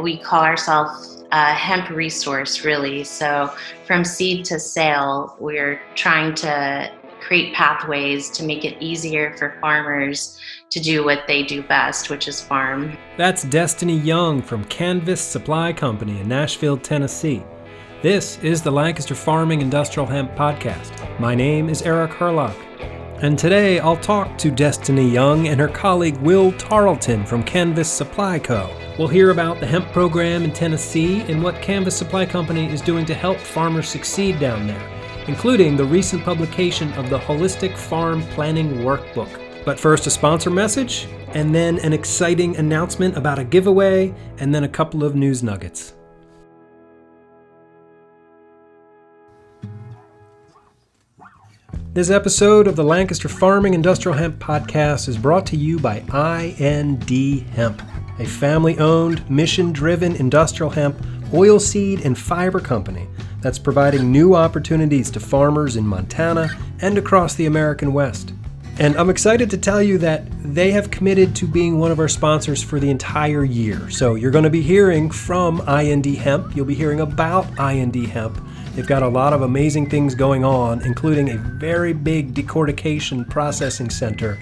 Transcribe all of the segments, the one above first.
we call ourselves a hemp resource, really. So from seed to sale, we're trying to create pathways to make it easier for farmers to do what they do best, which is farm. That's Destiny Young from Canvast Supply Company in Nashville, Tennessee. This is the Lancaster Farming Industrial Hemp Podcast. My name is Eric Herlock, and today I'll talk to Destiny Young and her colleague Will Tarleton from Canvast Supply Co. We'll hear about the hemp program in Tennessee and what Canvast Supply Company is doing to help farmers succeed down there, including the recent publication of the Holistic Farm Planning Workbook. But first, a sponsor message, and then an exciting announcement about a giveaway, and then a couple of news nuggets. This episode of the Lancaster Farming Industrial Hemp Podcast is brought to you by IND Hemp, a family-owned, mission-driven industrial hemp, oilseed, and fiber company that's providing new opportunities to farmers in Montana and across the American West. And I'm excited to tell you that they have committed to being one of our sponsors for the entire year. So you're going to be hearing from IND Hemp. You'll be hearing about IND Hemp. They've got a lot of amazing things going on, including a very big decortication processing center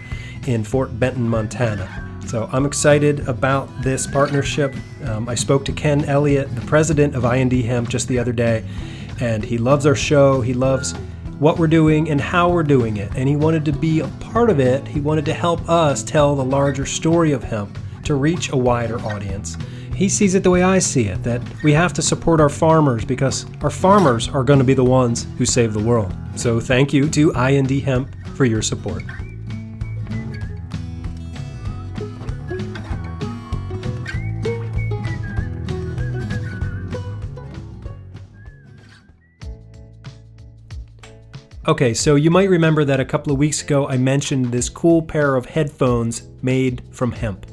in Fort Benton, Montana. So I'm excited about this partnership. I spoke to Ken Elliott, the president of IND Hemp, just the other day, and he loves our show. He loves what we're doing and how we're doing it, and he wanted to be a part of it. He wanted to help us tell the larger story of hemp to reach a wider audience. He sees it the way I see it, that we have to support our farmers because our farmers are going to be the ones who save the world. So thank you to IND Hemp for your support. Okay, so you might remember that a couple of weeks ago I mentioned this cool pair of headphones made from hemp.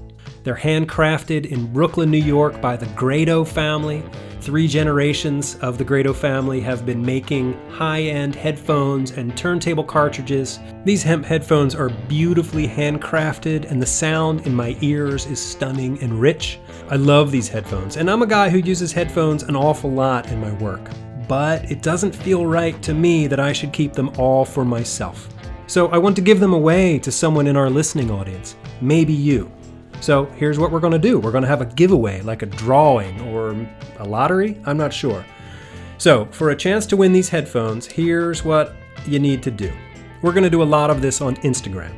They're handcrafted in Brooklyn, New York by the Grado family. 3 generations of the Grado family have been making high-end headphones and turntable cartridges. These hemp headphones are beautifully handcrafted, and the sound in my ears is stunning and rich. I love these headphones, and I'm a guy who uses headphones an awful lot in my work. But it doesn't feel right to me that I should keep them all for myself. So I want to give them away to someone in our listening audience, maybe you. So here's what we're going to do. We're going to have a giveaway, like a drawing or a lottery. I'm not sure. So for a chance to win these headphones, here's what you need to do. We're going to do a lot of this on Instagram.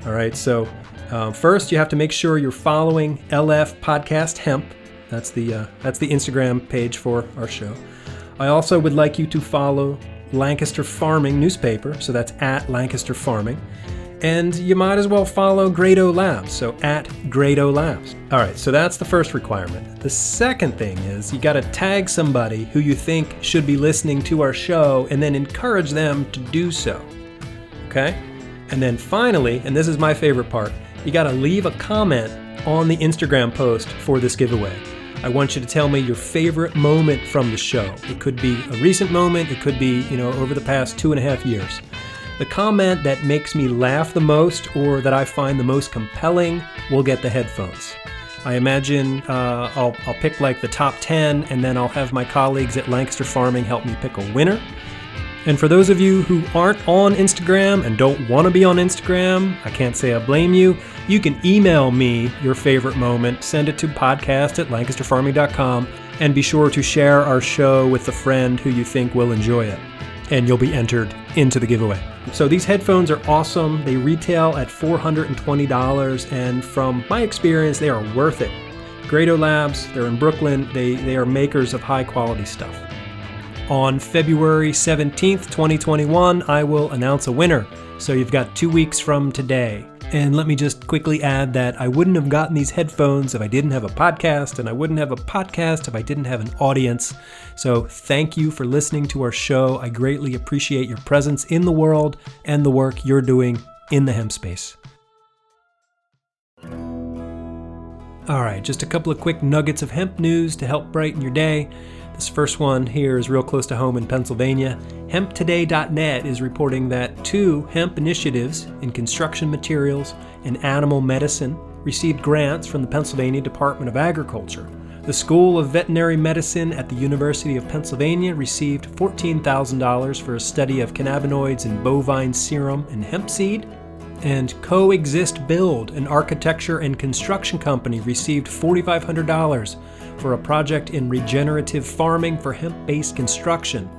All right, so first you have to make sure you're following LF Podcast Hemp. That's the Instagram page for our show. I also would like you to follow Lancaster Farming newspaper, so that's at Lancaster Farming. And you might as well follow Grado Labs, so at Grado Labs. All right, so that's the first requirement. The second thing is you got to tag somebody who you think should be listening to our show and then encourage them to do so, okay? And then finally, and this is my favorite part, you got to leave a comment on the Instagram post for this giveaway. I want you to tell me your favorite moment from the show. It could be a recent moment, it could be, over the past 2.5 years. The comment that makes me laugh the most or that I find the most compelling will get the headphones. I imagine I'll pick like the top 10, and then I'll have my colleagues at Lancaster Farming help me pick a winner. And for those of you who aren't on Instagram and don't want to be on Instagram, I can't say I blame you. You can email me your favorite moment, send it to podcast@lancasterfarming.com, and be sure to share our show with a friend who you think will enjoy it. And you'll be entered into the giveaway. So these headphones are awesome. They retail at $420, and from my experience, they are worth it. Grado Labs, they're in Brooklyn. They are makers of high quality stuff. On February 17th, 2021, I will announce a winner. So you've got 2 weeks from today. And let me just quickly add that I wouldn't have gotten these headphones if I didn't have a podcast, and I wouldn't have a podcast if I didn't have an audience. So thank you for listening to our show. I greatly appreciate your presence in the world and the work you're doing in the hemp space. All right, just a couple of quick nuggets of hemp news to help brighten your day. This first one here is real close to home in Pennsylvania. HempToday.net is reporting that 2 hemp initiatives in construction materials and animal medicine received grants from the Pennsylvania Department of Agriculture. The School of Veterinary Medicine at the University of Pennsylvania received $14,000 for a study of cannabinoids in bovine serum and hemp seed. And Coexist Build, an architecture and construction company, received $4,500 for a project in regenerative farming for hemp-based construction.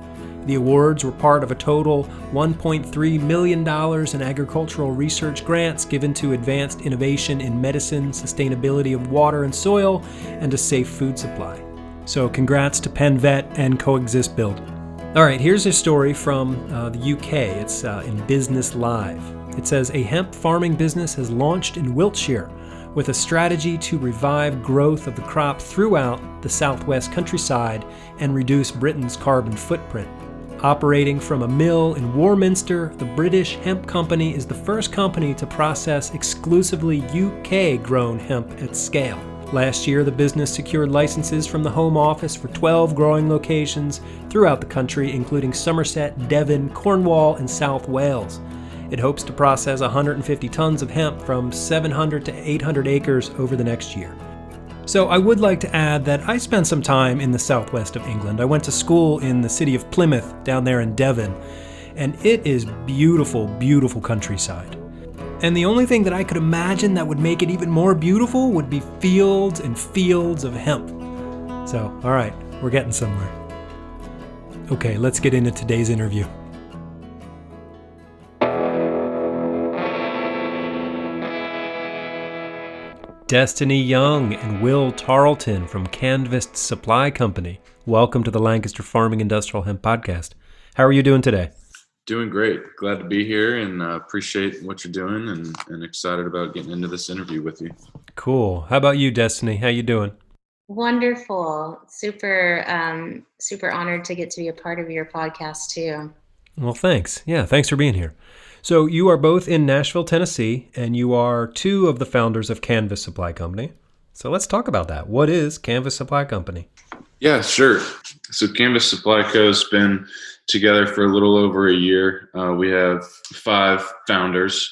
The awards were part of a total $1.3 million in agricultural research grants given to advanced innovation in medicine, sustainability of water and soil, and a safe food supply. So congrats to Penn Vet and Coexist Build. All right, here's a story from the UK. It's in Business Live. It says, a hemp farming business has launched in Wiltshire with a strategy to revive growth of the crop throughout the southwest countryside and reduce Britain's carbon footprint. Operating from a mill in Warminster, the British Hemp Company is the first company to process exclusively UK-grown hemp at scale. Last year, the business secured licenses from the Home Office for 12 growing locations throughout the country, including Somerset, Devon, Cornwall, and South Wales. It hopes to process 150 tons of hemp from 700 to 800 acres over the next year. So I would like to add that I spent some time in the southwest of England. I went to school in the city of Plymouth down there in Devon, and it is beautiful, beautiful countryside. And the only thing that I could imagine that would make it even more beautiful would be fields and fields of hemp. So, all right, we're getting somewhere. Okay, let's get into today's interview. Destiny Young and Will Tarleton from Canvast Supply Company. Welcome to the Lancaster Farming Industrial Hemp Podcast. How are you doing today? Doing great. Glad to be here and appreciate what you're doing and excited about getting into this interview with you. Cool. How about you, Destiny? How you doing? Wonderful. Super honored to get to be a part of your podcast too. Well, thanks. Yeah, thanks for being here. So you are both in Nashville, Tennessee, and you are two of the founders of Canvast Supply Company. So let's talk about that. What is Canvast Supply Company? Yeah, sure. So Canvast Supply Co. has been together for a little over a year. We have 5 founders.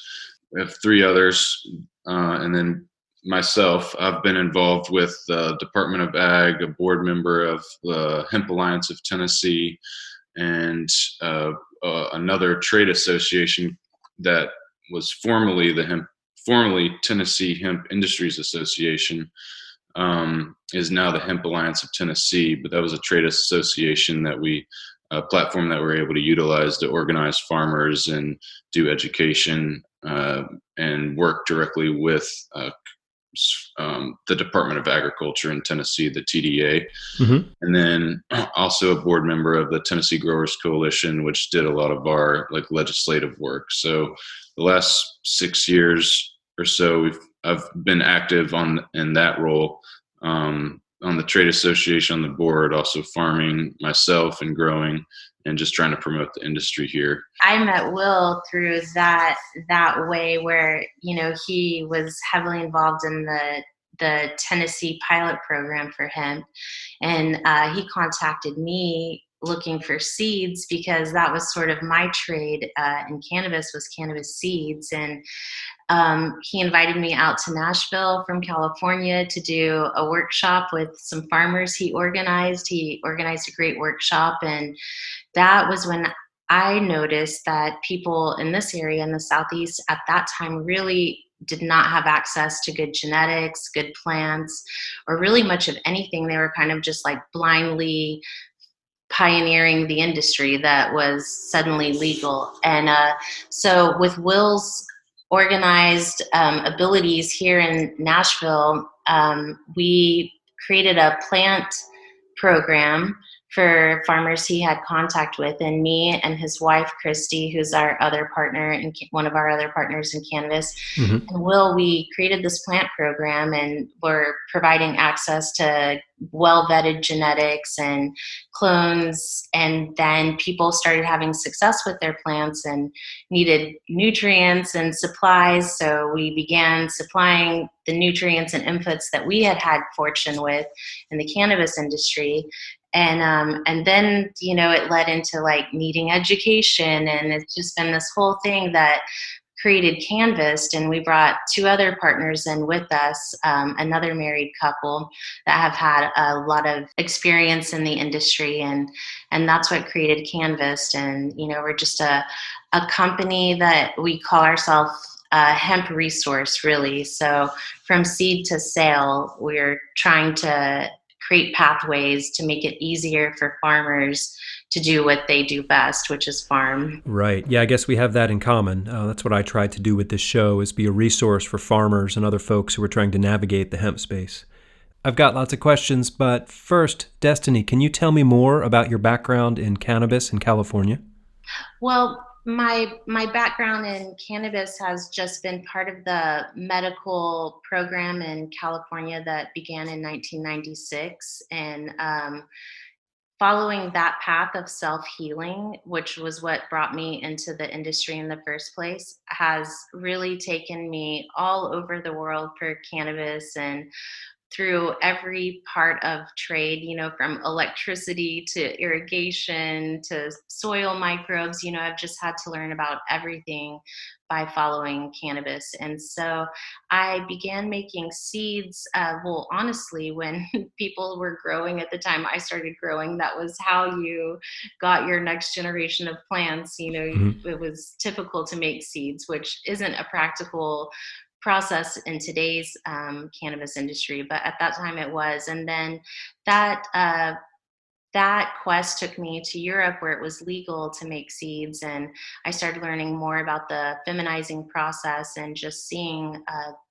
We have 3 others, and then myself. I've been involved with the Department of Ag, a board member of the Hemp Alliance of Tennessee, and another trade association that was formerly Tennessee Hemp Industries Association, is now the Hemp Alliance of Tennessee. But that was a trade association that a platform that we're able to utilize to organize farmers and do education and work directly with the Department of Agriculture in Tennessee, the TDA, and then also a board member of the Tennessee Growers Coalition, which did a lot of our legislative work. So the last 6 years or so, I've been active in that role, on the trade association, on the board, also farming myself and growing and just trying to promote the industry here. I met Will through that way where, he was heavily involved in the Tennessee pilot program for hemp. And he contacted me looking for seeds because that was sort of my trade in cannabis, was cannabis seeds. And he invited me out to Nashville from California to do a workshop with some farmers he organized. He organized a great workshop, and that was when I noticed that people in this area in the Southeast at that time really did not have access to good genetics, good plants, or really much of anything. They were kind of just blindly pioneering the industry that was suddenly legal. And so with Will's organized abilities here in Nashville, we created a plant program for farmers he had contact with, and me and his wife, Christy, who's our other partner and one of our other partners in Canvas, and Will, we created this plant program, and we're providing access to well-vetted genetics and clones. And then people started having success with their plants and needed nutrients and supplies. So we began supplying the nutrients and inputs that we had fortune with in the cannabis industry. And then, it led into needing education, and it's just been this whole thing that created Canvast, and we brought two other partners in with us, another married couple that have had a lot of experience in the industry, and that's what created Canvast. And we're just a company that we call ourselves a hemp resource, really. So from seed to sale, we're trying to create pathways to make it easier for farmers to do what they do best, which is farm. Right. Yeah, I guess we have that in common. That's what I tried to do with this show, is be a resource for farmers and other folks who are trying to navigate the hemp space. I've got lots of questions, but first, Destiny, can you tell me more about your background in cannabis in California? Well, my background in cannabis has just been part of the medical program in California that began in 1996, and following that path of self-healing, which was what brought me into the industry in the first place, has really taken me all over the world for cannabis and through every part of trade, from electricity to irrigation to soil microbes. I've just had to learn about everything by following cannabis. And so I began making seeds. Well, honestly, when people were growing at the time I started growing, that was how you got your next generation of plants. Mhm. It was typical to make seeds, which isn't a practical process in today's cannabis industry, but at that time it was. And then that that quest took me to Europe, where it was legal to make seeds, and I started learning more about the feminizing process and just seeing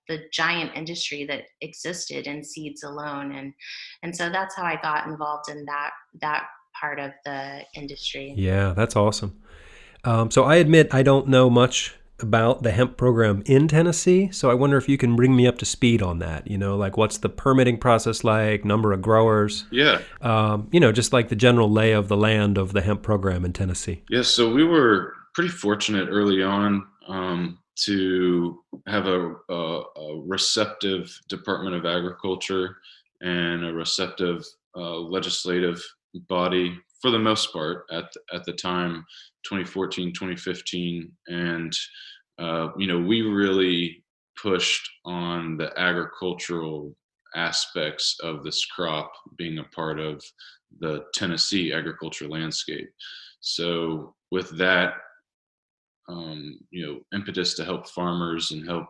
the giant industry that existed in seeds alone. And so that's how I got involved in that part of the industry. Yeah, that's awesome. So I admit I don't know much about the hemp program in Tennessee, so I wonder if you can bring me up to speed on that. Like what's the permitting process like, number of growers, Yeah. just like the general lay of the land of the hemp program in Tennessee. Yeah. So we were pretty fortunate early on to have a receptive Department of Agriculture and a receptive legislative body for the most part at the time, 2014, 2015. And, we really pushed on the agricultural aspects of this crop being a part of the Tennessee agriculture landscape. So with that, impetus to help farmers and help,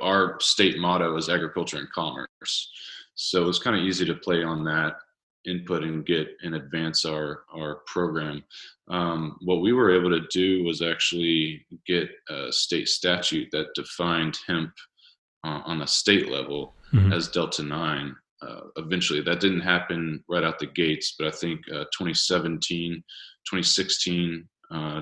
our state motto is agriculture and commerce. So it's kind of easy to play on that input and get and advance our program. What we were able to do was actually get a state statute that defined hemp on a state level Mhm. as Delta 9. Eventually, that didn't happen right out the gates, but I think 2017, 2016,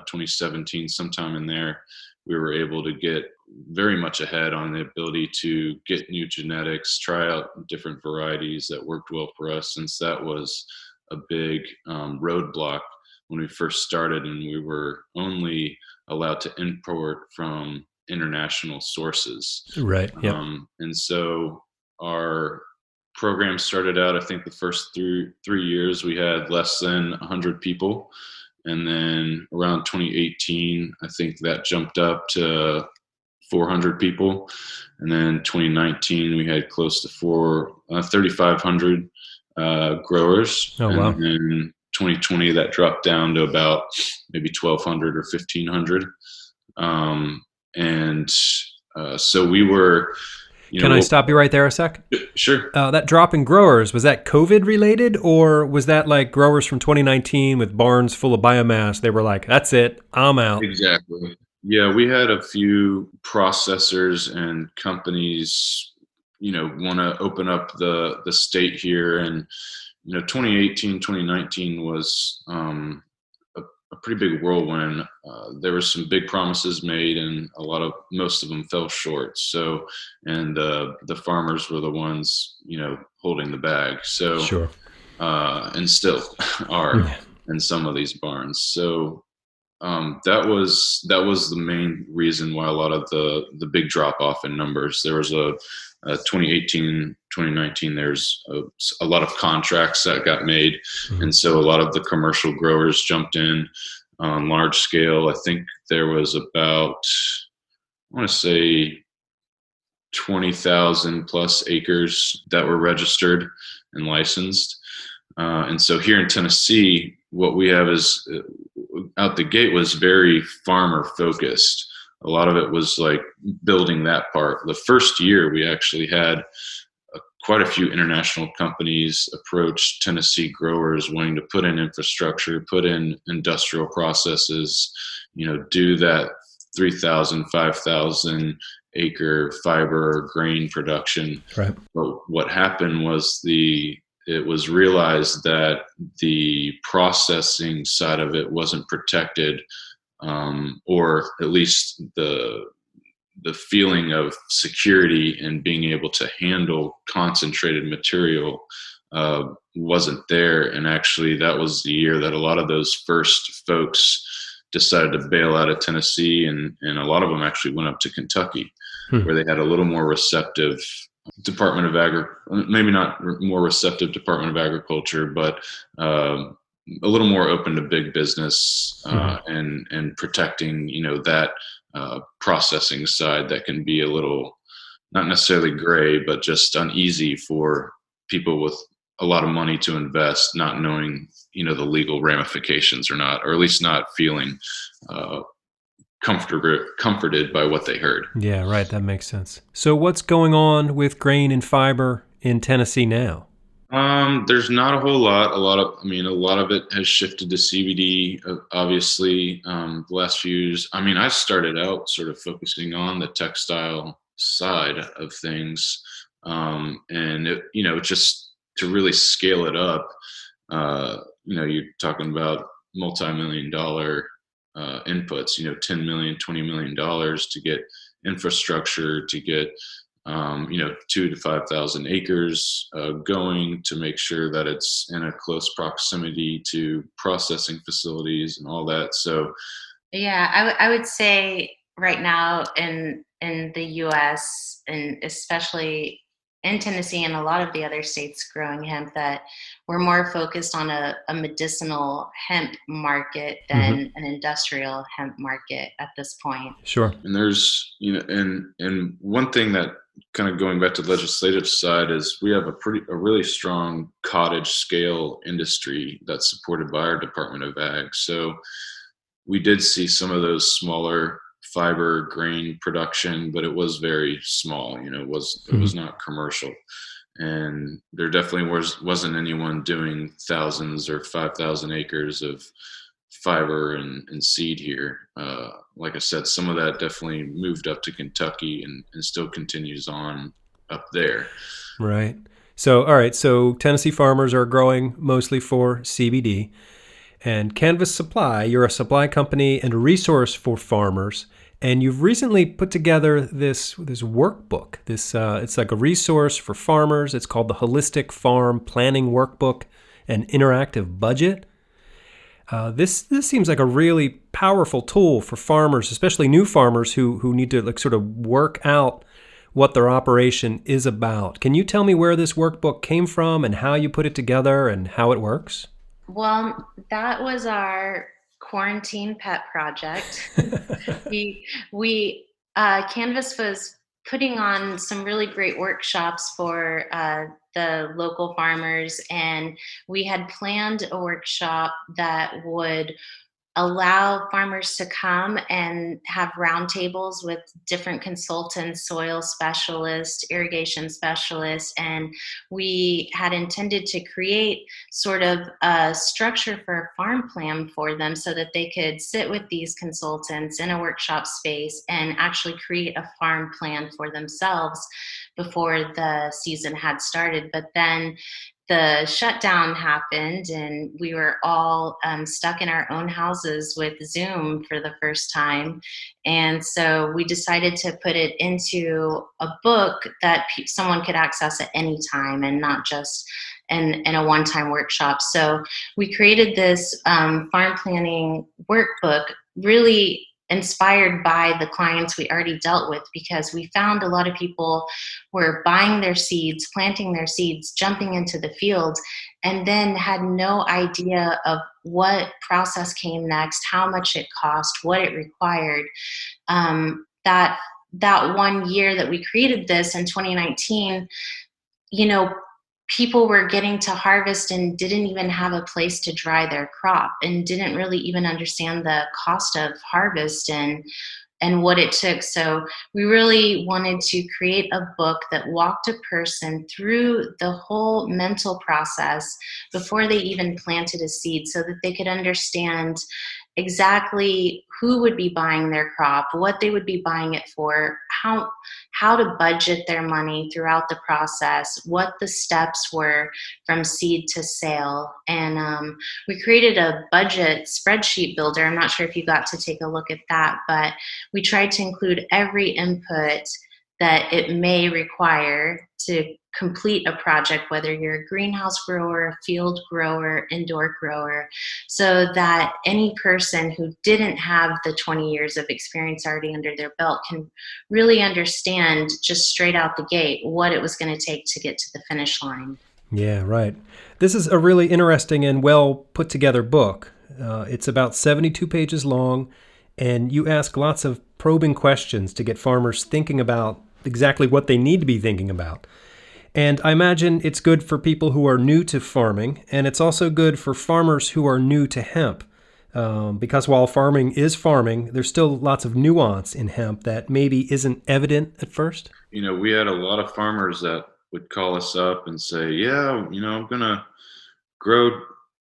2017, sometime in there, we were able to get very much ahead on the ability to get new genetics, try out different varieties that worked well for us, since that was a big roadblock when we first started, and we were only allowed to import from international sources. Right. Yep. And so our program started out, I think the first 3 years we had less than 100 people. And then around 2018, I think that jumped up to 400 people. And then 2019, we had close to 3,500 growers. Oh, wow. And then 2020, that dropped down to about maybe 1,200 or 1,500. So we were, Can I stop you right there a sec? Sure. That drop in growers, was that COVID related, or was that like growers from 2019 with barns full of biomass? They were like, that's it, I'm out. Exactly. Yeah, we had a few processors and companies, want to open up the state here. And, 2018, 2019 was a pretty big whirlwind. There were some big promises made, and most of them fell short. So, and the farmers were the ones, holding the bag. So, Sure. And still are in some of these barns. So, that was the main reason why a lot of the big drop off in numbers. There was a 2018, 2019, there's a lot of contracts that got made. Mhm. And so a lot of the commercial growers jumped in on large scale. I think there was about want to say 20,000 plus acres that were registered and licensed. And so here in Tennessee, what we have is out the gate was very farmer focused. A lot of it was like building that part. The first year, we actually had quite a few international companies approach Tennessee growers wanting to put in infrastructure, put in industrial processes, do that 3,000, 5,000 acre fiber grain production. Right. But what happened was it was realized that the processing side of it wasn't protected, or at least the feeling of security and being able to handle concentrated material wasn't there. And actually, that was the year that a lot of those first folks decided to bail out of Tennessee, and a lot of them actually went up to Kentucky, where they had a little more receptive Department of maybe not more receptive Department of Agriculture, but a little more open to big business and protecting, that processing side that can be a little, not necessarily gray, but just uneasy for people with a lot of money to invest, not knowing, the legal ramifications or not, or at least not feeling comforted by what they heard. Yeah, right. That makes sense. So what's going on with grain and fiber in Tennessee now? There's not a whole lot. A lot of it has shifted to CBD, obviously, the last few years. I started out sort of focusing on the textile side of things. And just to really scale it up, you're talking about multi-million dollar inputs, $10 million, $20 million to get infrastructure, to get 2,000 to 5,000 acres going, to make sure that it's in a close proximity to processing facilities and all that. So, yeah, I would say right now in the U.S. and especially in Tennessee and a lot of the other states growing hemp, that we're more focused on a medicinal hemp market than an industrial hemp market at this point. Sure. And there's, and one thing that, kind of going back to the legislative side, is we have a really strong cottage scale industry that's supported by our Department of Ag. So we did see some of those smaller fiber grain production, but it was very small. It was not commercial, and there definitely wasn't anyone doing thousands or 5,000 acres of fiber and seed here. Like I said, some of that definitely moved up to Kentucky and still continues on up there. Right. So, all right. So Tennessee farmers are growing mostly for CBD. And Canvast Supply, you're a supply company and a resource for farmers. And you've recently put together this workbook. It's like a resource for farmers. It's called the Holistic Farm Planning Workbook and Interactive Budget. This seems like a really powerful tool for farmers, especially new farmers who need to sort of work out what their operation is about. Can you tell me where this workbook came from and how you put it together and how it works? Well, that was our quarantine pet project. we Canvas was putting on some really great workshops for the local farmers, and we had planned a workshop that would allow farmers to come and have roundtables with different consultants, soil specialists, irrigation specialists, and we had intended to create sort of a structure for a farm plan for them so that they could sit with these consultants in a workshop space and actually create a farm plan for themselves before the season had started. But then the shutdown happened and we were all stuck in our own houses with Zoom for the first time. And so we decided to put it into a book that someone could access at any time and not just in a one-time workshop. So we created this farm planning workbook, really inspired by the clients we already dealt with, because we found a lot of people were buying their seeds, planting their seeds, jumping into the field, and then had no idea of what process came next, how much it cost, what it required. That that one year that we created this in 2019, you know, people were getting to harvest and didn't even have a place to dry their crop and didn't really even understand the cost of harvest and what it took. So we really wanted to create a book that walked a person through the whole mental process before they even planted a seed, so that they could understand exactly who would be buying their crop, what they would be buying it for, how to budget their money throughout the process, what the steps were from seed to sale. And we created a budget spreadsheet builder. I'm not sure if you got to take a look at that, but we tried to include every input that it may require to complete a project, whether you're a greenhouse grower, field grower, indoor grower, so that any person who didn't have the 20 years of experience already under their belt can really understand just straight out the gate what it was going to take to get to the finish line. Yeah, right. This is a really interesting and well put together book. It's about 72 pages long, and you ask lots of probing questions to get farmers thinking about exactly what they need to be thinking about. And I imagine it's good for people who are new to farming, and it's also good for farmers who are new to hemp. Because while farming is farming, there's still lots of nuance in hemp that maybe isn't evident at first. You know, we had a lot of farmers that would call us up and say, yeah, you know, I'm going to grow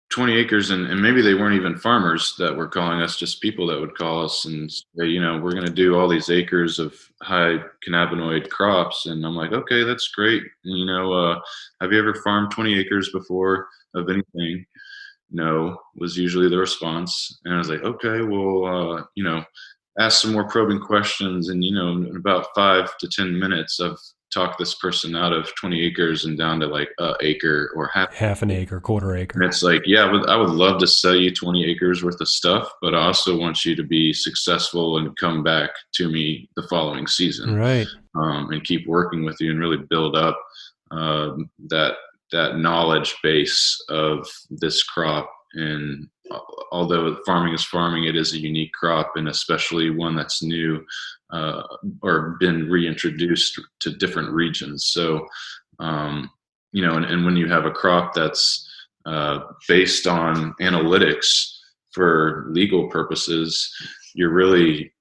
20 acres, and maybe they weren't even farmers that were calling us, just people that would call us and say, you know, we're going to do all these acres of high cannabinoid crops. And I'm like, okay, that's great. And, you know, have you ever farmed 20 acres before of anything? No, was usually the response. And I was like, okay, well, you know, ask some more probing questions. And, you know, in about 5 to 10 minutes, I've talked this person out of 20 acres and down to like an acre or half an acre, quarter acre. And it's like, yeah, I would love to sell you 20 acres worth of stuff, but I also want you to be successful and come back to me the following season, right? And keep working with you and really build up that knowledge base of this crop. And although farming is farming, it is a unique crop, and especially one that's new or been reintroduced to different regions. So, you know, and when you have a crop that's based on analytics for legal purposes, you're really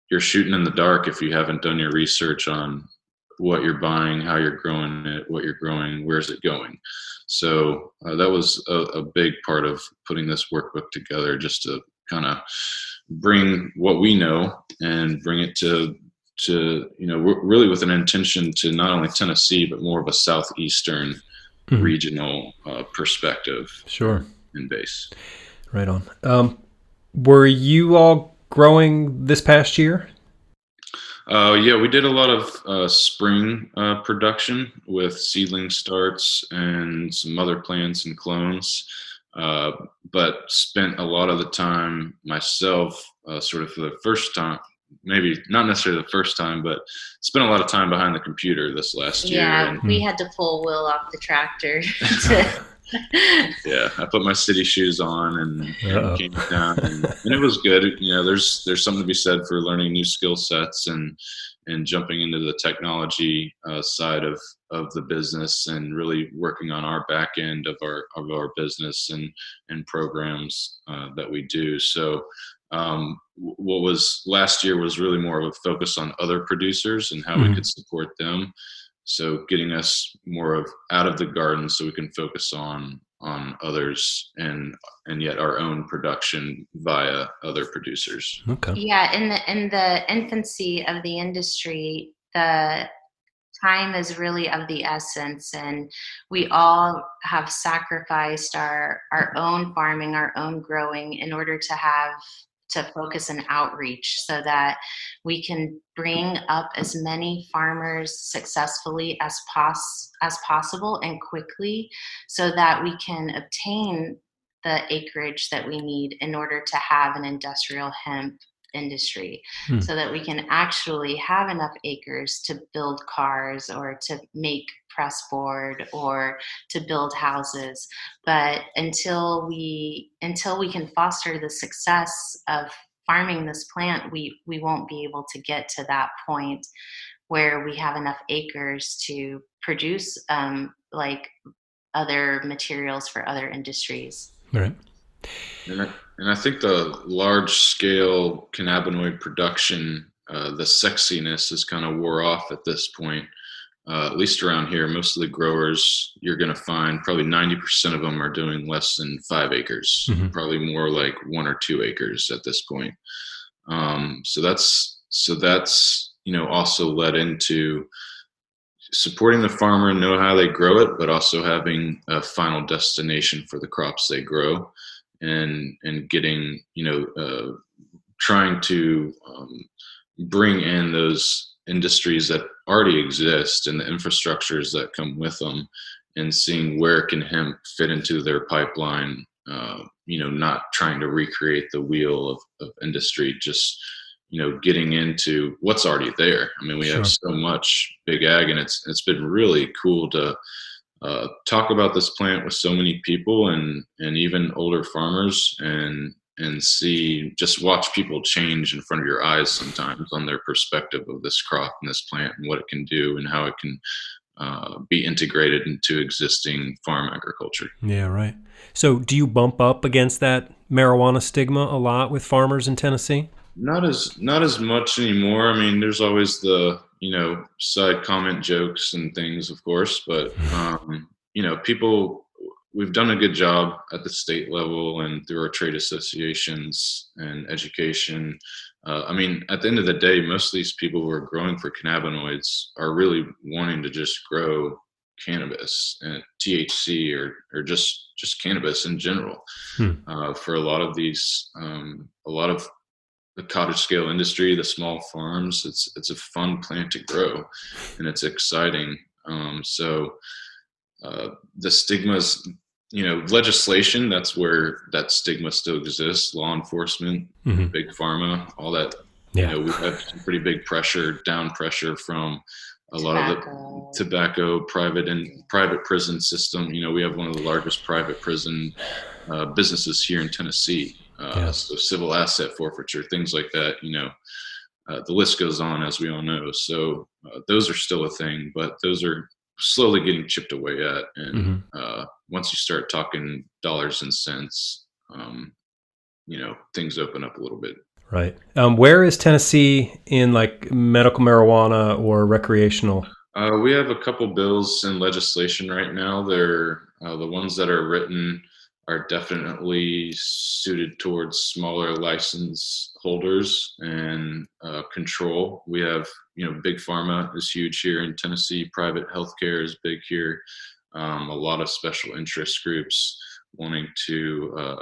you're shooting in the dark if you haven't done your research on what you're buying, how you're growing it, what you're growing, where's it going. So that was a big part of putting this workbook together, just to kind of bring what we know and bring it to you know, really with an intention to not only Tennessee, but more of a southeastern regional perspective. Sure. And base. Right on. Were you all growing this past year? Yeah, we did a lot of spring production with seedling starts and some other plants and clones, but spent a lot of the time myself, sort of for the first time, maybe not necessarily the first time, but spent a lot of time behind the computer this last year. Yeah, and we had to pull Will off the tractor. Yeah, I put my city shoes on and came down, and it was good. You know, there's something to be said for learning new skill sets and jumping into the technology side of the business, and really working on our back end of our business and programs that we do. So what was last year was really more of a focus on other producers and how we could support them. So getting us more of out of the garden so we can focus on others and yet our own production via other producers. Okay. Yeah, in the infancy of the industry, the time is really of the essence, and we all have sacrificed our own farming, our own growing, in order to focus on outreach, so that we can bring up as many farmers successfully as possible and quickly, so that we can obtain the acreage that we need in order to have an industrial hemp industry, so that we can actually have enough acres to build cars or to make press board or to build houses. But until we can foster the success of farming this plant, we won't be able to get to that point where we have enough acres to produce like other materials for other industries. Right. And I think the large scale cannabinoid production, the sexiness is kind of wore off at this point. At least around here, most of the growers you're going to find probably 90% of them are doing less than 5 acres, Mm-hmm. probably more like 1 or 2 acres at this point. So that's also led into supporting the farmer and know how they grow it, but also having a final destination for the crops they grow, and getting trying to bring in those industries that already exist and the infrastructures that come with them, and seeing where can hemp fit into their pipeline. Not trying to recreate the wheel of industry, just getting into what's already there. I mean, we Sure. have so much big ag, and it's been really cool to talk about this plant with so many people, and even older farmers, and watch people change in front of your eyes sometimes on their perspective of this crop and this plant and what it can do and how it can be integrated into existing farm agriculture. Yeah, right. So do you bump up against that marijuana stigma a lot with farmers in Tennessee? Not as much anymore. I mean, there's always the side comment jokes and things, of course, but people. We've done a good job at the state level and through our trade associations and education. I mean, at the end of the day, most of these people who are growing for cannabinoids are really wanting to just grow cannabis and THC, or just cannabis in general. For a lot of these, a lot of the cottage scale industry, the small farms, it's a fun plant to grow, and it's exciting. The stigmas, legislation, that's where that stigma still exists. Law enforcement, Mm-hmm. big pharma, all that. Yeah. We've had some pretty big down pressure from a lot of the tobacco, private prison system. We have one of the largest private prison businesses here in Tennessee. So civil asset forfeiture, things like that. The list goes on, as we all know. So those are still a thing, but those are slowly getting chipped away at. And once you start talking dollars and cents, things open up a little bit. Right. Where is Tennessee in like medical marijuana or recreational? We have a couple bills in legislation right now. They're the ones that are written are definitely suited towards smaller license holders and control. We have, big pharma is huge here in Tennessee. Private healthcare is big here. A lot of special interest groups wanting to,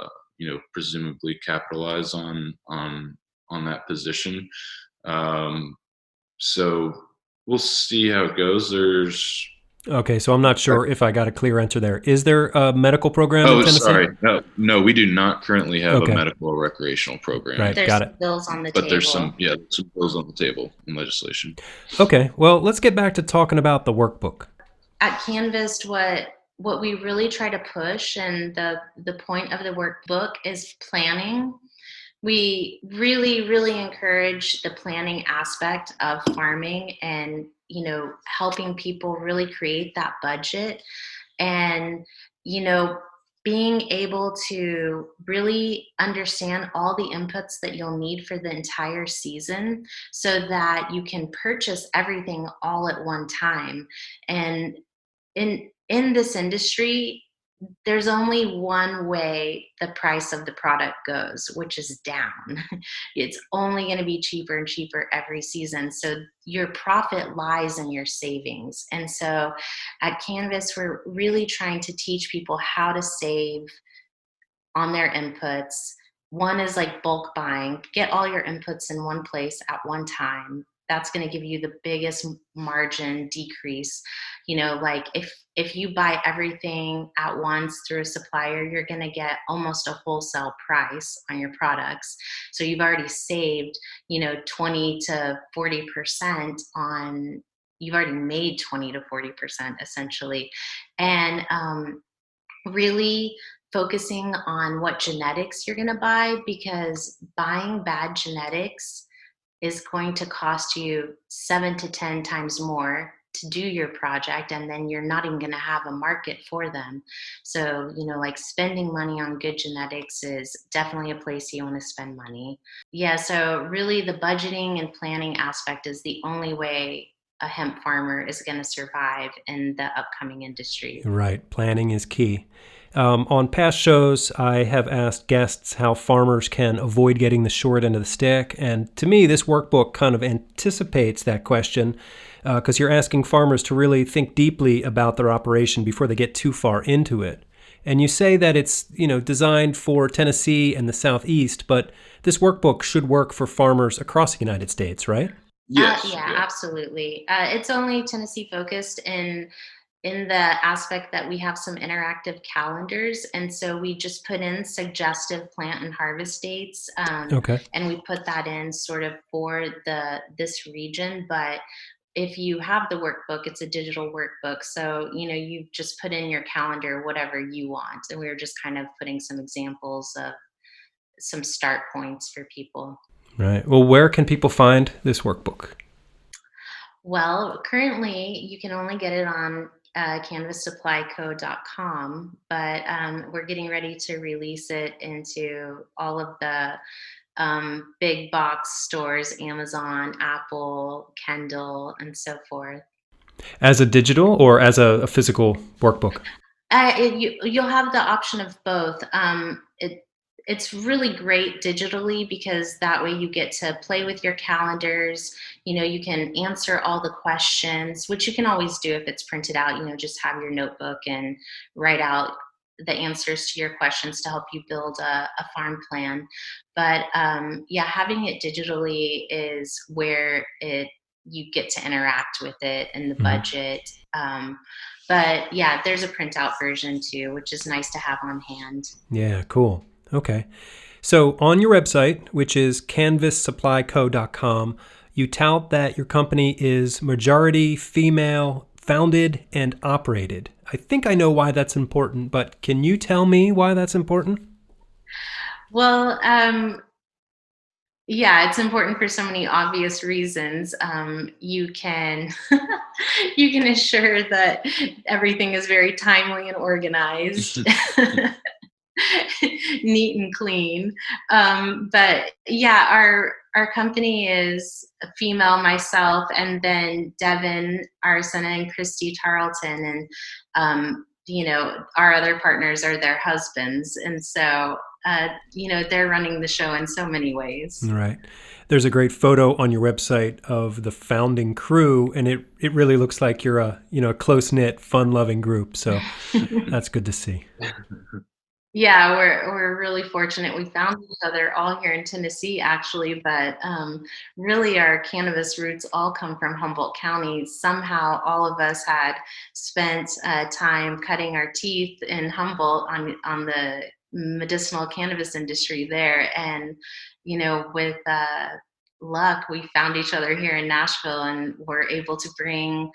presumably capitalize on that position. So we'll see how it goes. Okay, so I'm not sure if I got a clear answer there. Is there a medical program in Tennessee? Sorry. No, we do not currently have a medical or recreational program. Right, There's got it. bills on the But table. there's some bills on the table in legislation. Okay, well, let's get back to talking about the workbook. At Canvast, what we really try to push, and the point of the workbook, is planning. We really, really encourage the planning aspect of farming, and helping people really create that budget, and being able to really understand all the inputs that you'll need for the entire season, so that you can purchase everything all at one time. And in this industry, there's only one way the price of the product goes, which is down. It's only going to be cheaper and cheaper every season. So your profit lies in your savings. And so at Canvas, we're really trying to teach people how to save on their inputs. One is like bulk buying. Get all your inputs in one place at one time. That's going to give you the biggest margin decrease. Like if you buy everything at once through a supplier, you're going to get almost a wholesale price on your products. So you've already saved, 20 to 40% on, you've already made 20 to 40% essentially. And really focusing on what genetics you're going to buy, because buying bad genetics is going to cost you 7 to 10 times more to do your project, and then you're not even going to have a market for them. So, like, spending money on good genetics is definitely a place you want to spend money. Yeah, so really the budgeting and planning aspect is the only way a hemp farmer is going to survive in the upcoming industry. Right. Planning is key. On past shows, I have asked guests how farmers can avoid getting the short end of the stick. And to me, this workbook kind of anticipates that question, because you're asking farmers to really think deeply about their operation before they get too far into it. And you say that it's, designed for Tennessee and the Southeast, but this workbook should work for farmers across the United States, right? Yes. Yeah, absolutely. It's only Tennessee focused in the aspect that we have some interactive calendars, and so we just put in suggestive plant and harvest dates, Okay. and we put that in sort of for this region. But if you have the workbook, it's a digital workbook, so you just put in your calendar whatever you want, and we were just kind of putting some examples of some start points for people. Right. Well, where can people find this workbook? Well, currently you can only get it on canvassupplyco.com, but we're getting ready to release it into all of the big box stores: Amazon, Apple, Kindle, and so forth. As a digital or as a physical workbook? You'll have the option of both. It's really great digitally, because that way you get to play with your calendars. You can answer all the questions, which you can always do if it's printed out. Just have your notebook and write out the answers to your questions to help you build a farm plan. But yeah, having it digitally is where you get to interact with it and the Mhm. budget. But yeah, there's a printout version too, which is nice to have on hand. Yeah, cool. Okay. So on your website, which is canvassupplyco.com, you tout that your company is majority female, founded and operated. I think I know why that's important, but can you tell me why that's important? Well, yeah, it's important for so many obvious reasons. You can you can assure that everything is very timely and organized, neat and clean. But yeah, our company is a female, myself, and then Devin, our son, and Christy Tarleton, and our other partners are their husbands, and so they're running the show in so many ways. Right. There's a great photo on your website of the founding crew, and it really looks like you're a close-knit, fun-loving group. So that's good to see. Yeah, we're really fortunate. We found each other all here in Tennessee, actually, but really our cannabis roots all come from Humboldt County. Somehow, all of us had spent time cutting our teeth in Humboldt on the medicinal cannabis industry there, and with luck, we found each other here in Nashville, and were able to bring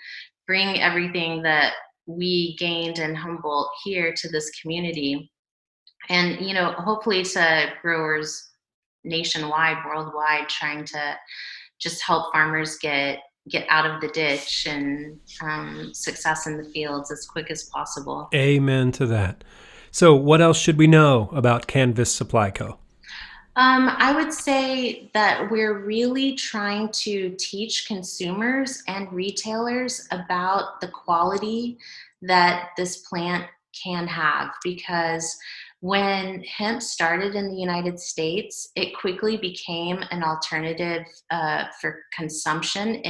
everything that we gained in Humboldt here to this community, and hopefully to growers nationwide, worldwide, trying to just help farmers get out of the ditch and success in the fields as quick as possible. Amen to that. So what else should we know about Canvas Supply Co? I would say that we're really trying to teach consumers and retailers about the quality that this plant can have, because when hemp started in the United States, it quickly became an alternative for consumption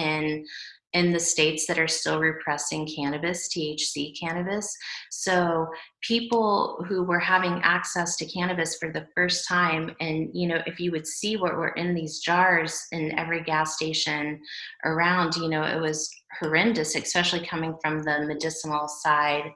in the states that are still repressing cannabis, THC cannabis. So people who were having access to cannabis for the first time, and if you would see what were in these jars in every gas station around, it was horrendous, especially coming from the medicinal side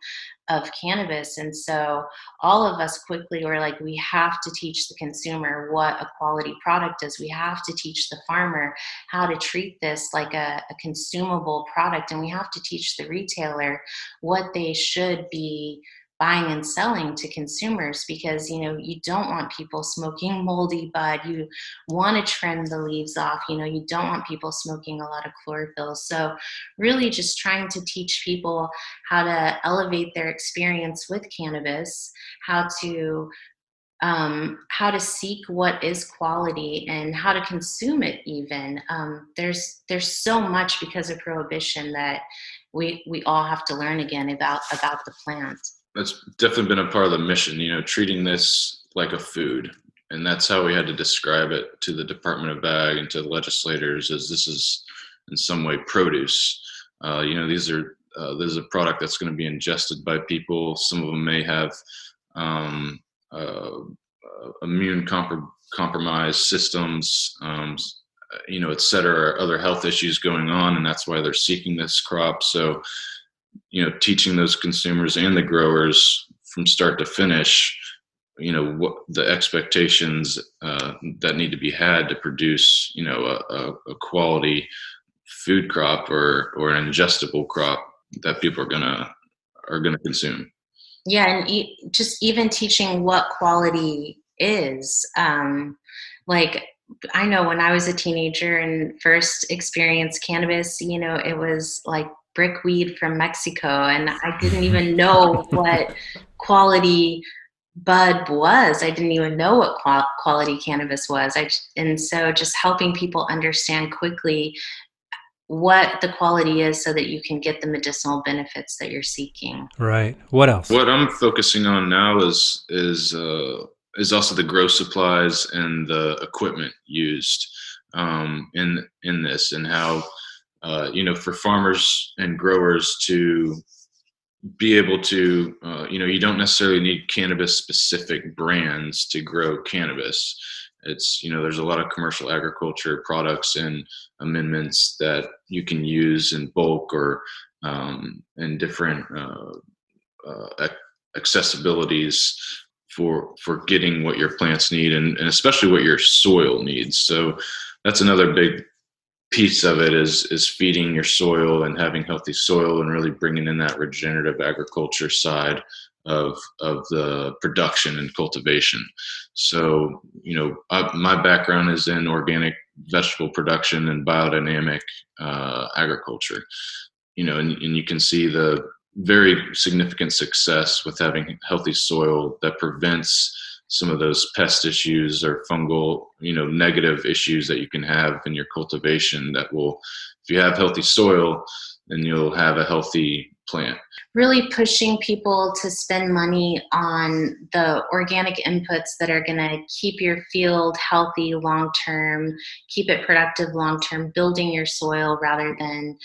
of cannabis. And so all of us quickly were like, we have to teach the consumer what a quality product is. We have to teach the farmer how to treat this like a consumable product, and we have to teach the retailer what they should be buying and selling to consumers, because you don't want people smoking moldy bud. You want to trim the leaves off. You don't want people smoking a lot of chlorophyll. So really just trying to teach people how to elevate their experience with cannabis, how to seek what is quality, and how to consume it even. There's so much because of prohibition that we all have to learn again about the plant. That's definitely been a part of the mission, treating this like a food. And that's how we had to describe it to the Department of Ag and to the legislators, as this is in some way produce. This is a product that's going to be ingested by people. Some of them may have immune compromised systems, et cetera, other health issues going on. And that's why they're seeking this crop. So, teaching those consumers and the growers from start to finish, what the expectations that need to be had to produce, a quality food crop or an ingestible crop that people are gonna consume. Yeah, and just even teaching what quality is. Like, I know when I was a teenager and first experienced cannabis, it was like brickweed from Mexico, and I didn't even know what quality bud was. I didn't even know what quality cannabis was. And so just helping people understand quickly what the quality is so that you can get the medicinal benefits that you're seeking. Right. What else? What I'm focusing on now is also the grow supplies and the equipment used in this, and how for farmers and growers to be able to you don't necessarily need cannabis specific brands to grow cannabis. It's there's a lot of commercial agriculture products and amendments that you can use in bulk or in different accessibilities for getting what your plants need, and especially what your soil needs. So that's another big piece of it is feeding your soil and having healthy soil, and really bringing in that regenerative agriculture side of the production and cultivation. So my background is in organic vegetable production and biodynamic agriculture, and you can see the very significant success with having healthy soil that prevents some of those pest issues or fungal, negative issues that you can have in your cultivation. That will, if you have healthy soil, then you'll have a healthy plant. Really pushing people to spend money on the organic inputs that are going to keep your field healthy long-term, keep it productive long-term, building your soil rather than,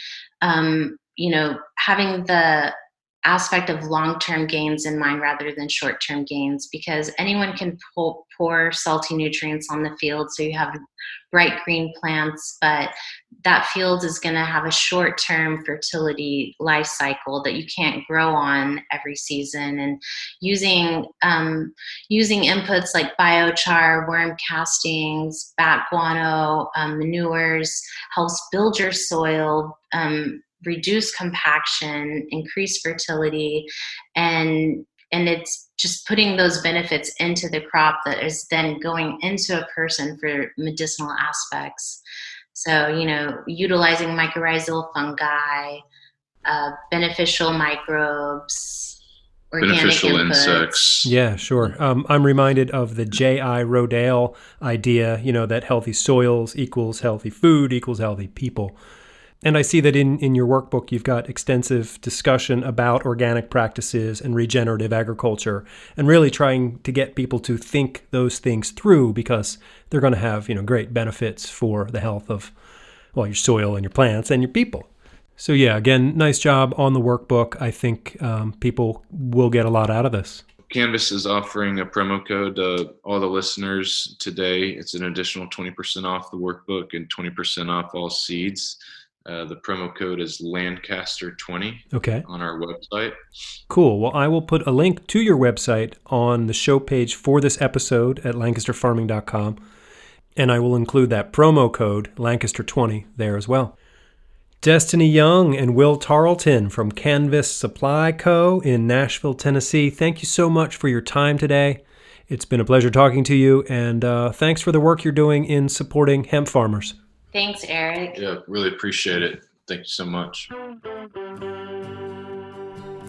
having the aspect of long-term gains in mind rather than short-term gains, because anyone can pour salty nutrients on the field so you have bright green plants, but that field is going to have a short-term fertility life cycle that you can't grow on every season. And using inputs like biochar, worm castings, bat guano, manures helps build your soil, reduce compaction, increase fertility, and it's just putting those benefits into the crop that is then going into a person for medicinal aspects. So, utilizing mycorrhizal fungi, beneficial microbes, organic beneficial inputs. Insects. Yeah, sure. I'm reminded of the J.I. Rodale idea, that healthy soils equals healthy food equals healthy people. And I see that in your workbook, you've got extensive discussion about organic practices and regenerative agriculture, and really trying to get people to think those things through, because they're going to have, great benefits for the health of, your soil and your plants and your people. So yeah, again, nice job on the workbook. I think people will get a lot out of this. Canvas is offering a promo code to all the listeners today. It's an additional 20% off the workbook and 20% off all seeds. The promo code is Lancaster20 on our website. Cool. Well, I will put a link to your website on the show page for this episode at lancasterfarming.com, and I will include that promo code, Lancaster20, there as well. Destiny Young and Will Tarleton from Canvast Supply Co. in Nashville, Tennessee, thank you so much for your time today. It's been a pleasure talking to you, and thanks for the work you're doing in supporting hemp farmers. Thanks, Eric. Yeah, really appreciate it. Thank you so much.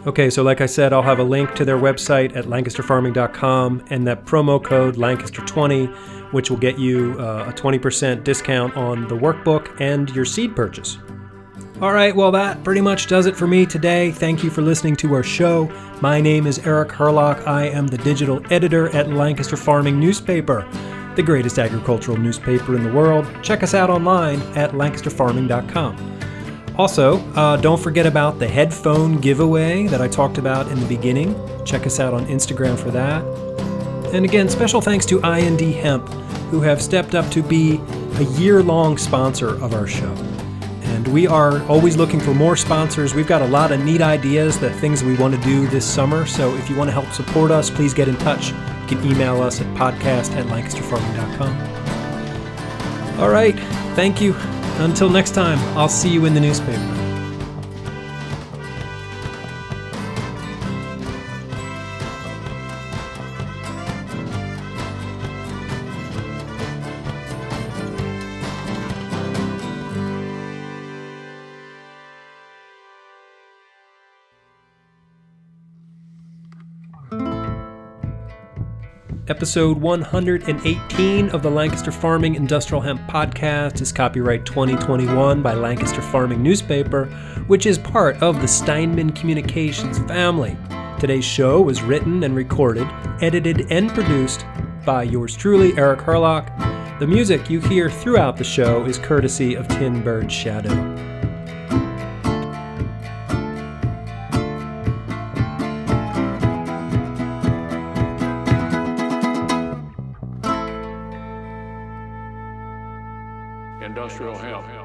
Okay, so like I said, I'll have a link to their website at lancasterfarming.com and that promo code Lancaster20, which will get you a 20% discount on the workbook and your seed purchase. All right, well, that pretty much does it for me today. Thank you for listening to our show. My name is Eric Herlock. I am the digital editor at Lancaster Farming Newspaper, the greatest agricultural newspaper in the world. Check us out online at lancasterfarming.com. Also, don't forget about the headphone giveaway that I talked about in the beginning. Check us out on Instagram for that. And again, special thanks to I&D Hemp, who have stepped up to be a year-long sponsor of our show. And we are always looking for more sponsors. We've got a lot of neat ideas, the things we want to do this summer. So if you want to help support us, please get in touch. You can email us at podcast@lancasterfarming.com. All right. Thank you. Until next time, I'll see you in the newspaper. Episode 118 of the Lancaster Farming Industrial Hemp Podcast is copyright 2021 by Lancaster Farming Newspaper, which is part of the Steinman Communications family. Today's show was written and recorded, edited and produced by yours truly, Eric Herlock. The music you hear throughout the show is courtesy of Tin Bird Shadow. Industrial hemp.